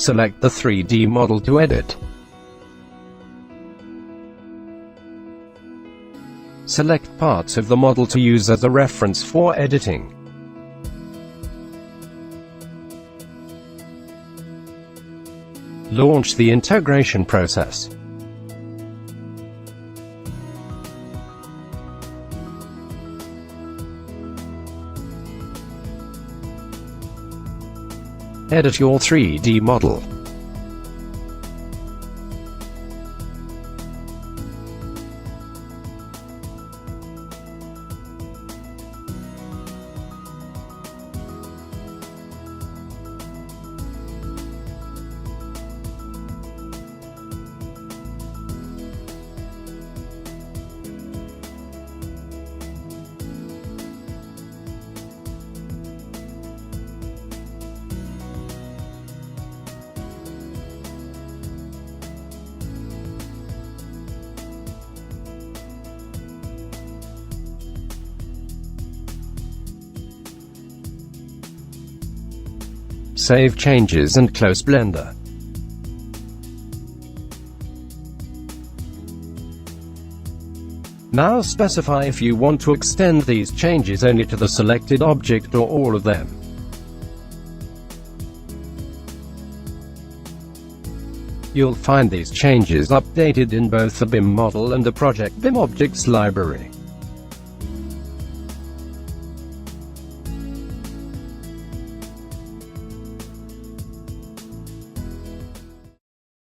Select the 3D model to edit. Select parts of the model to use as a reference for editing. Launch the integration process. Edit your 3D model. Save changes and close Blender. Now specify if you want to extend these changes only to the selected object or all of them. You'll find these changes updated in both the BIM model and the Project BIM Objects library.